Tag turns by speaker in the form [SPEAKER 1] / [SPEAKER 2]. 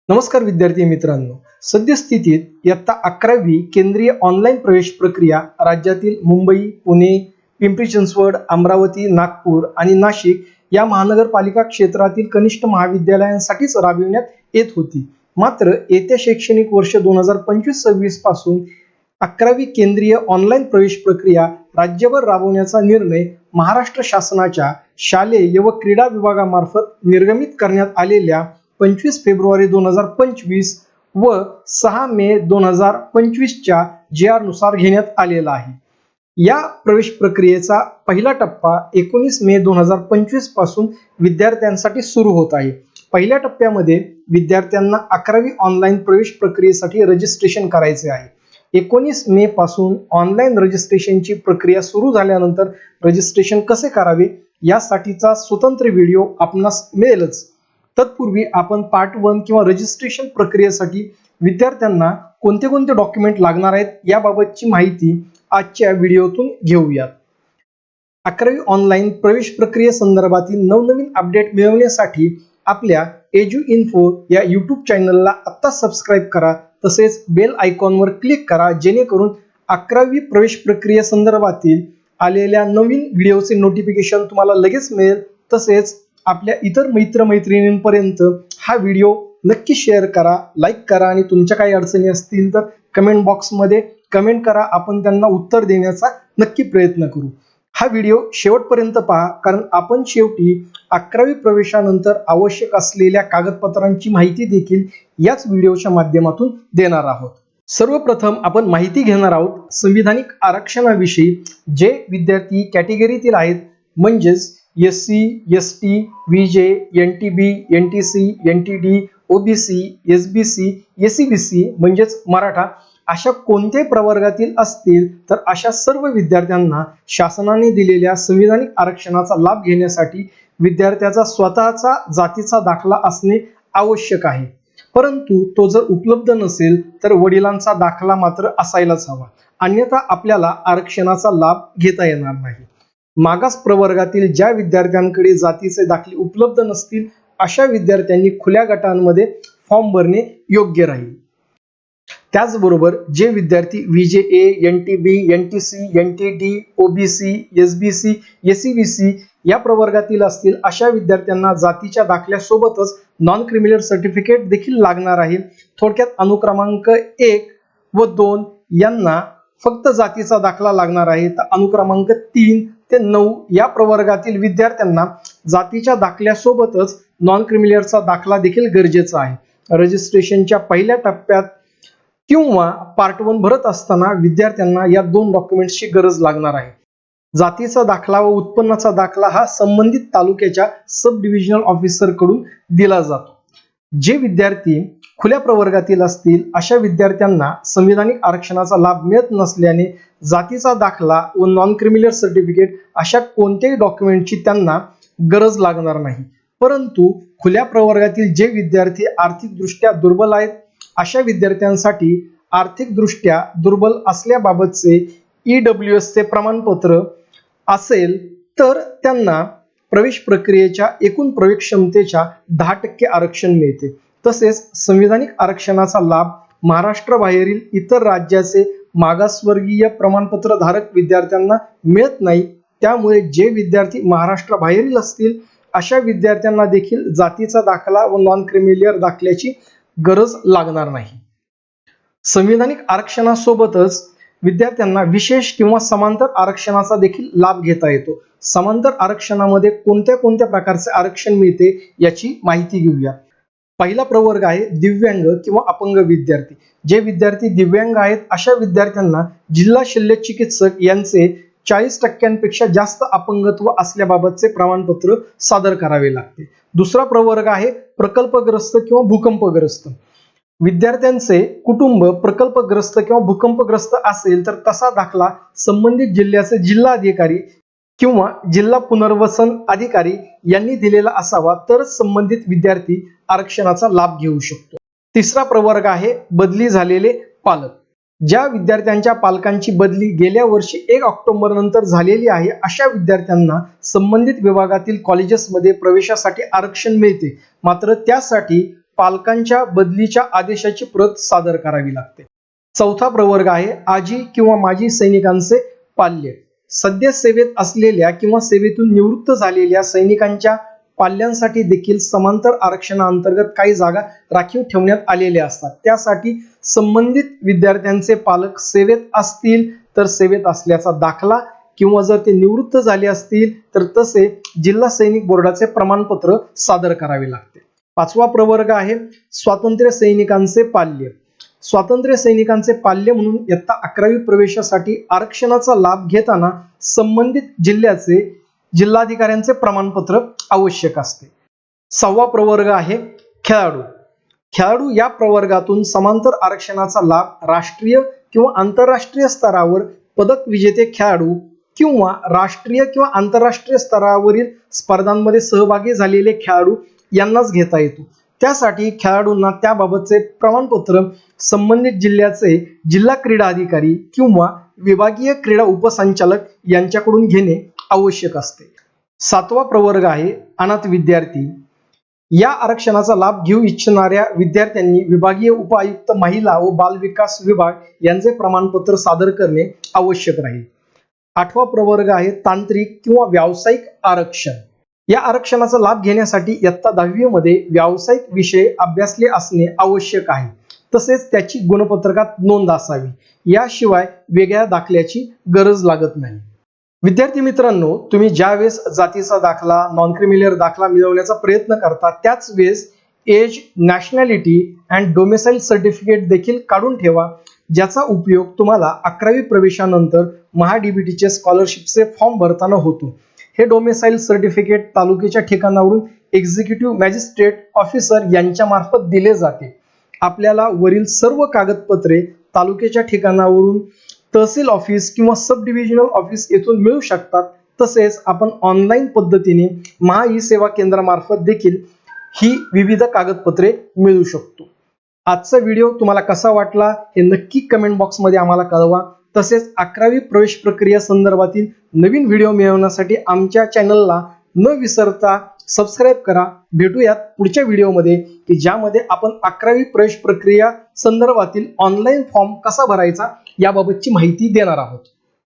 [SPEAKER 1] नमस्कार विद्यार्थी मित्रांनो, सद्यस्थितीत इयत्ता 11वी केंद्रीय ऑनलाईन प्रवेश प्रक्रिया राज्यातील मुंबई, पुणे, पिंपरी चिंचवड, अमरावती, नागपूर आणि नाशिक या महानगरपालिका क्षेत्रातील कनिष्ठ महाविद्यालयांसाठीच राबविण्यात येत होती. मात्र येत्या शैक्षणिक वर्ष 2025-26 पासून 11वी केंद्रीय ऑनलाईन प्रवेश प्रक्रिया राज्यभर राबवण्याचा निर्णय महाराष्ट्र शासनाच्या शालेय व क्रीडा विभागामार्फत निर्गमित करण्यात आलेल्या 25 फेब्रुवारी 2025 व 6 मे 2025 च्या GR नुसार घेण्यात आलेला आहे. या प्रवेश प्रक्रियेचा पहिला टप्पा 19 मे 2025 पासून विद्यार्थ्यांसाठी सुरू होत आहे. पहिल्या टप्प्यामध्ये विद्यार्थ्यांना 11वी ऑनलाईन प्रवेश प्रक्रियेसाठी रजिस्ट्रेशन करायचे आहे. 19 मे पासून ऑनलाईन रजिस्ट्रेशनची प्रक्रिया सुरू झाल्यानंतर रजिस्ट्रेशन कसे करावे यासाठीचा स्वतंत्र व्हिडिओ आपणास मिळेलच. तत्पूर्वी आपण पार्ट 1 किंवा रजिस्ट्रेशन प्रक्रियेसाठी विद्यार्थ्यांना कोणते कोणते डॉक्युमेंट लागणार आहेत याबाबतची माहिती आजच्या व्हिडिओतून घेऊयात. 11वी ऑनलाईन प्रवेश प्रक्रियेसंदर्भातील नवनवीन अपडेट मिळवण्यासाठी आपल्या एज्युइन्फो या YouTube चॅनलला आत्ता सबस्क्राईब करा. तसेच बेल आयकॉनवर क्लिक करा जेणेकरून 11वी प्रवेश प्रक्रियेसंदर्भातील आलेल्या नवीन व्हिडिओचे नोटिफिकेशन तुम्हाला लगेच मिळेल. तसेच आपल्या इतर मित्रमैत्रिणींपर्यंत हा व्हिडिओ नक्की शेअर करा, लाईक करा आणि तुमच्या काही अडचणी असतील तर कमेंट बॉक्समध्ये कमेंट करा. आपण त्यांना उत्तर देण्याचा नक्की प्रयत्न करू. हा व्हिडिओ शेवटपर्यंत पहा, कारण आपण शेवटी 11वी प्रवेशानंतर आवश्यक असलेल्या कागदपत्रांची माहिती देखील याच व्हिडिओच्या माध्यमातून देणार आहोत. सर्वप्रथम आपण माहिती घेणार आहोत संविधानिक आरक्षणाविषयी. जे विद्यार्थी कॅटेगरीतील आहेत म्हणजेच SC, ST, VJ, NTB, NTC, NTD, OBC, SBC, SCBC म्हणजेच मराठा अशा कोणत्याही प्रवर्गातील असतील तर अशा सर्व विद्यार्थ्यांना शासनाने दिलेल्या संविधानिक आरक्षणाचा लाभ घेण्यासाठी विद्यार्थ्याचा स्वतःचा जातीचा दाखला असणे आवश्यक आहे. परंतु तो जर उपलब्ध नसेल तर वडिलांचा दाखला मात्र असायलाच हवा, अन्यथा आपल्याला आरक्षणाचा लाभ घेता येणार नाही. मागास प्रवर्गातील ज्या विद्यार्थ्यांकडे जातीचे दाखले उपलब्ध नसतील अशा विद्यार्थ्यांनी खुल्या गटांमध्ये फॉर्म भरणे योग्य राहील. त्याचबरोबर जे विद्यार्थी VJA, NTB, NTC, NTD, OBC, SBC, SCBC या प्रवर्गातील असतील अशा विद्यार्थ्यांना जातीच्या दाखल्यासोबतच नॉन क्रिमिनल सर्टिफिकेट देखील लागणार आहे. थोडक्यात अनुक्रमांक 1 व 2 यांना फक्त जातीचा दाखला लागणार आहे, तर अनुक्रमांक 3 ते 9 या प्रवर्गातील विद्यार्थ्यांना जातीच्या दाखल्यासोबतच नॉन क्रिमिनलचा दाखला देखील गरजेचा आहे. रजिस्ट्रेशनच्या पहिल्या टप्प्यात किंवा पार्ट 1 भरत असताना विद्यार्थ्यांना या 2 डॉक्युमेंट्सची गरज लागणार आहे. जातीचा दाखला व उत्पन्नाचा दाखला हा संबंधित तालुक्याच्या सब डिव्हिजनल ऑफिसर कडून दिला जातो. जे विद्यार्थी खुल्या प्रवर्गातील असतील अशा विद्यार्थ्यांना संविधानिक आरक्षणाचा लाभ मिळत नसल्याने जातीचा दाखला व नॉन क्रिमिनल सर्टिफिकेट अशा कोणत्याही डॉक्युमेंटची त्यांना गरज लागणार नाही. परंतु खुल्या प्रवर्गातील जे विद्यार्थी आर्थिकदृष्ट्या दुर्बल आहेत अशा विद्यार्थ्यांसाठी आर्थिकदृष्ट्या दुर्बल असल्याबाबतचे EWS चे प्रमाणपत्र असेल तर त्यांना प्रवेश प्रक्रियेच्या एकूण प्रवेश क्षमतेच्या 10% आरक्षण मिळते. तसेच संविधानिक आरक्षणाचा लाभ महाराष्ट्राबाहेरील इतर राज्याचे मागासवर्गीय प्रमाणपत्र धारक विद्यार्थ्यांना मिळत नाही. त्यामुळे जे विद्यार्थी महाराष्ट्राबाहेरील असतील अशा विद्यार्थ्यांना देखील जातीचा दाखला व नॉन क्रिमिनल दाखल्याची गरज लागणार नाही. संविधानिक आरक्षणासोबतच विद्यार्थ्यांना विशेष किंवा समांतर आरक्षणाचा देखील लाभ घेता येतो. समांतर आरक्षणामध्ये कोणत्या कोणत्या प्रकारचे आरक्षण मिळते याची माहिती घेऊया. पहिला प्रवर्ग आहे दिव्यांग किंवा अपंग विद्यार्थी. जे विद्यार्थी दिव्यांग आहेत अशा विद्यार्थ्यांना जिल्हा शल्य चिकित्सक यांचे 40% जास्त अपंगत्व असल्याबाबतचे प्रमाणपत्र सादर करावे लागते. दुसरा प्रवर्ग आहे प्रकल्पग्रस्त किंवा भूकंपग्रस्त. विद्यार्थ्यांचे कुटुंब प्रकल्पग्रस्त किंवा भूकंपग्रस्त असेल तर तसा दाखला संबंधित जिल्ह्याचे जिल्हाधिकारी किंवा जिल्हा पुनर्वसन अधिकारी यांनी दिलेला असावा, तरच संबंधित विद्यार्थी आरक्षणाचा लाभ घेऊ शकतो. तिसरा प्रवर्ग आहे बदली झालेले पालक. ज्या विद्यार्थ्यांच्या पालकांची बदली गेल्या वर्षी 1 ऑक्टोबर नंतर झालेली आहे अशा विद्यार्थ्यांना संबंधित विभागातील कॉलेजेसमध्ये प्रवेशासाठी आरक्षण मिळते. मात्र त्यासाठी पालकांच्या बदलीच्या आदेशाची प्रत सादर करावी लागते. चौथा प्रवर्ग आहे आजी किंवा माजी सैनिकांचे पाल्य. सध्या सेवेत असलेल्या किंवा सेवेतून निवृत्त झालेल्या सैनिकांच्या पाल्यांसाठी देखील समांतर आरक्षणाअंतर्गत काही जागा राखीव ठेवण्यात आलेल्या असतात. त्यासाठी संबंधित विद्यार्थ्यांचे पालक सेवेत असतील तर सेवेत असल्याचा दाखला किंवा जर ते निवृत्त झाले असतील तर तसे जिल्हा सैनिक बोर्डाचे प्रमाणपत्र सादर करावे लागते. पाचवा प्रवर्ग आहे स्वातंत्र्य सैनिकांचे पाल्य. स्वातंत्र्य सैनिकांचे पाल्य म्हणून इयत्ता 11वी प्रवेशासाठी आरक्षणाचा लाभ घेताना संबंधित जिल्ह्याचे जिल्हाधिकाऱ्यांचे प्रमाणपत्र आवश्यक असते. सहावा प्रवर्ग आहे खेळाडू. खेळाडू या प्रवर्गातून समांतर आरक्षणाचा लाभ राष्ट्रीय किंवा आंतरराष्ट्रीय स्तरावर पदक विजेते खेळाडू किंवा राष्ट्रीय किंवा आंतरराष्ट्रीय स्तरावरील स्पर्धांमध्ये सहभागी झालेले खेळाडू यांनाच घेता येतो. त्यासाठी खेळाडूंना त्याबाबतचे प्रमाणपत्र संबंधित जिल्ह्याचे जिल्हा क्रीडा अधिकारी किंवा विभागीय क्रीडा उपसंचालक यांच्याकडून घेणे आवश्यक असते. सातवा प्रवर्ग आहे अनाथ विद्यार्थी. या आरक्षणाचा लाभ घेऊ इच्छिणाऱ्या विद्यार्थ्यांनी विभागीय उपआयुक्त महिला व बाल विकास विभाग यांचे प्रमाणपत्र सादर करणे आवश्यक राहील. आठवा प्रवर्ग आहे तांत्रिक किंवा व्यावसायिक आरक्षण. या आरक्षणाचा लाभ घेण्यासाठी इयत्ता 10वी मध्ये व्यावसायिक विषय अभ्यासले असणे आवश्यक आहे. तसेच त्याची गुणपत्रकात नोंद असावी. याशिवाय वेगळ्या दाखल्याची गरज लागत नाही. विद्यार्थी मित्रांनो, तुम्ही ज्या वेळेस जातीचा दाखला, नॉन क्रिमिलियर दाखला मिळवण्याचा प्रयत्न करता त्याच वेळेस age, nationality and domicile certificate देखील काढून ठेवा, ज्याचा उपयोग तुम्हाला 11वी प्रवेशानंतर महाडीबीटीचे स्कॉलरशिपचे फॉर्म भरताना होतो. हे डोमेसाईल सर्टिफिकेट तालुक्याच्या ठिकाणावरून एक्झिक्युटिव्ह मॅजिस्ट्रेट ऑफिसर यांच्या मार्फत दिले जाते. आपल्याला वरील सर्व कागदपत्रे तालुक्याच्या ठिकाणावरून तहसील ऑफिस किंवा सब डिव्हिजनल ऑफिस येथून मिळू शकतात. तसेच आपण ऑनलाईन पद्धतीने महा ई सेवा केंद्रामार्फत देखील ही विविध कागदपत्रे मिळवू शकतो. आजचा व्हिडिओ तुम्हाला कसा वाटला हे नक्की कमेंट बॉक्समध्ये आम्हाला कळवा. तसेच 11वी प्रवेश प्रक्रिया संदर्भातील नवीन व्हिडिओ मिळवण्यासाठी आमच्या चॅनलला न विसरता सबस्क्राईब करा. भेटूयात पुढच्या व्हिडिओमध्ये की ज्यामध्ये आपण 11वी प्रवेश प्रक्रिया संदर्भातील ऑनलाईन फॉर्म कसा भरायचा याबाबतची माहिती देणार आहोत.